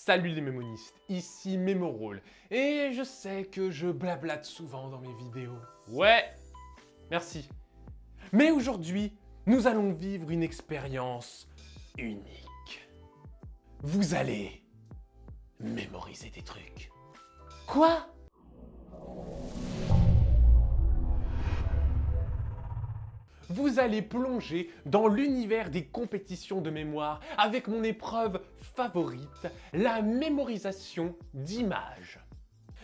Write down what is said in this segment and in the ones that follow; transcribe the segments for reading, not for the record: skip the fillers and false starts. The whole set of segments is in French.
Salut les mémonistes, ici Mémorole, et je sais que je blablate souvent dans mes vidéos. Ouais, merci. Mais aujourd'hui, nous allons vivre une expérience unique. Vous allez mémoriser des trucs. Quoi ? Vous allez plonger dans l'univers des compétitions de mémoire avec mon épreuve favorite, la mémorisation d'images.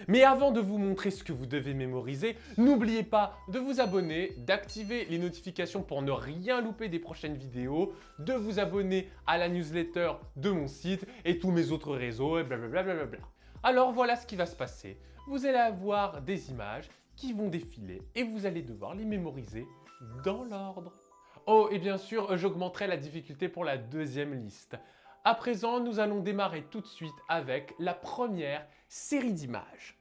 Mais avant de vous montrer ce que vous devez mémoriser, n'oubliez pas de vous abonner, d'activer les notifications pour ne rien louper des prochaines vidéos, de vous abonner à la newsletter de mon site et tous mes autres réseaux et blablabla. Alors voilà ce qui va se passer. Vous allez avoir des images qui vont défiler et vous allez devoir les mémoriser dans l'ordre. Oh, et bien sûr, j'augmenterai la difficulté pour la deuxième liste. À présent, nous allons démarrer tout de suite avec la première série d'images.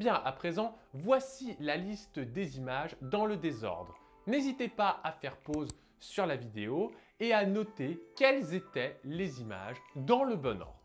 Bien, à présent, voici la liste des images dans le désordre. N'hésitez pas à faire pause sur la vidéo et à noter quelles étaient les images dans le bon ordre.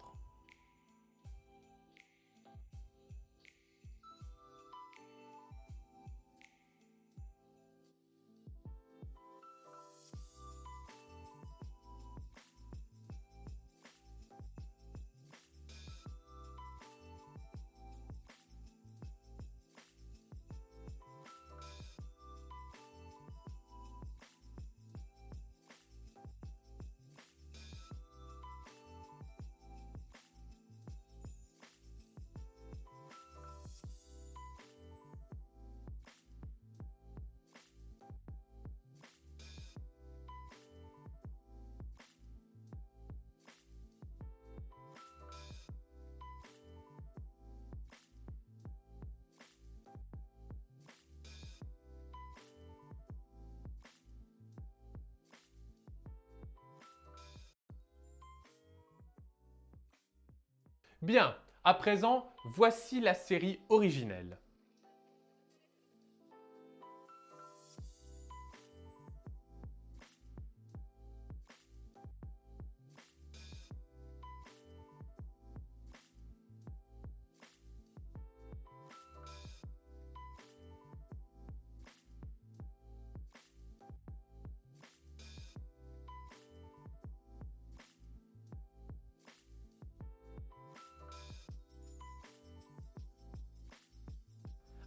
Bien, à présent, voici la série originelle.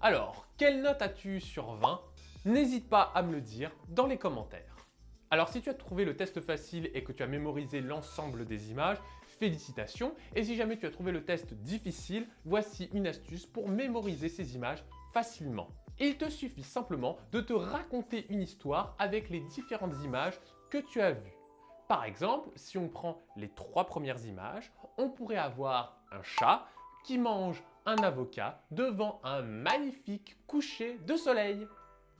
Alors, quelle note as-tu eu sur 20? N'hésite pas à me le dire dans les commentaires. Alors si tu as trouvé le test facile et que tu as mémorisé l'ensemble des images, félicitations. Et si jamais tu as trouvé le test difficile, voici une astuce pour mémoriser ces images facilement. Il te suffit simplement de te raconter une histoire avec les différentes images que tu as vues. Par exemple, si on prend les 3 premières images, on pourrait avoir un chat qui mange un avocat devant un magnifique coucher de soleil.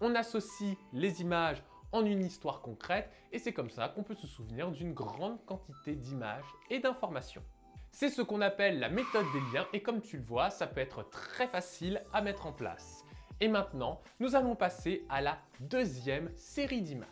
On associe les images en une histoire concrète et c'est comme ça qu'on peut se souvenir d'une grande quantité d'images et d'informations. C'est ce qu'on appelle la méthode des liens et comme tu le vois, ça peut être très facile à mettre en place. Et maintenant, nous allons passer à la deuxième série d'images.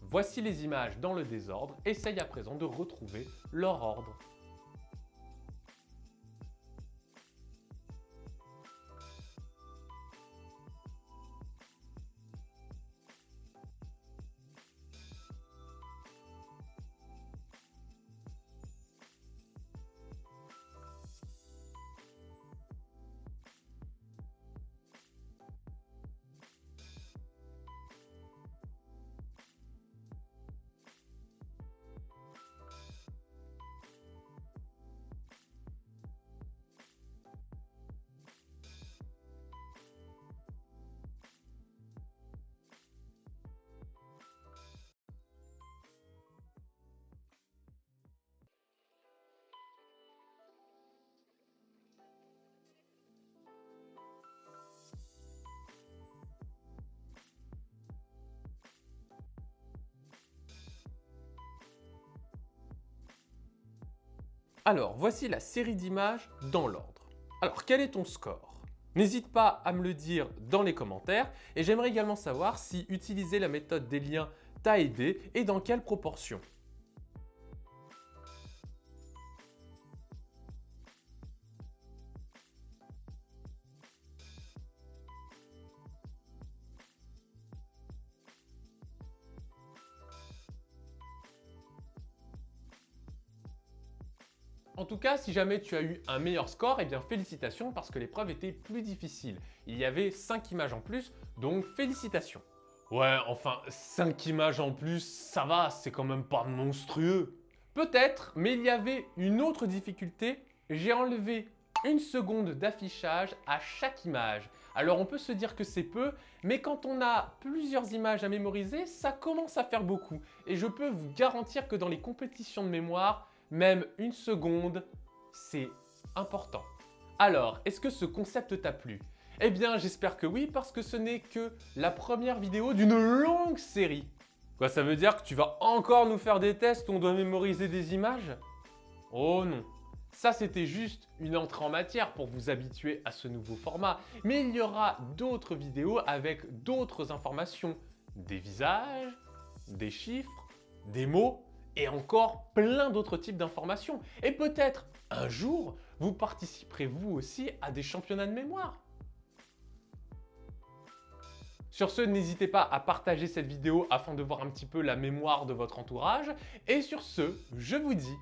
Voici les images dans le désordre, essaye à présent de retrouver leur ordre. Alors, voici la série d'images dans l'ordre. Alors, quel est ton score? N'hésite pas à me le dire dans les commentaires et j'aimerais également savoir si utiliser la méthode des liens t'a aidé et dans quelle proportion. En tout cas, si jamais tu as eu un meilleur score, eh bien félicitations parce que l'épreuve était plus difficile. Il y avait 5 images en plus, donc félicitations. Ouais, enfin, 5 images en plus, ça va, c'est quand même pas monstrueux. Peut-être, mais il y avait une autre difficulté. J'ai enlevé 1 seconde d'affichage à chaque image. Alors on peut se dire que c'est peu, mais quand on a plusieurs images à mémoriser, ça commence à faire beaucoup. Et je peux vous garantir que dans les compétitions de mémoire, même 1 seconde, c'est important. Alors, est-ce que ce concept t'a plu? Eh bien, j'espère que oui, parce que ce n'est que la première vidéo d'une longue série. Quoi, ça veut dire que tu vas encore nous faire des tests où on doit mémoriser des images? Oh non. Ça, c'était juste une entrée en matière pour vous habituer à ce nouveau format. Mais il y aura d'autres vidéos avec d'autres informations. Des visages, des chiffres, des mots et encore plein d'autres types d'informations. Et peut-être, un jour, vous participerez vous aussi à des championnats de mémoire. Sur ce, n'hésitez pas à partager cette vidéo afin de voir un petit peu la mémoire de votre entourage. Et sur ce, je vous dis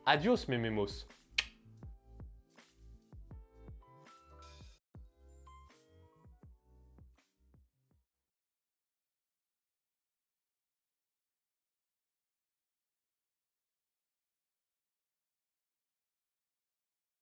adios mes mémos.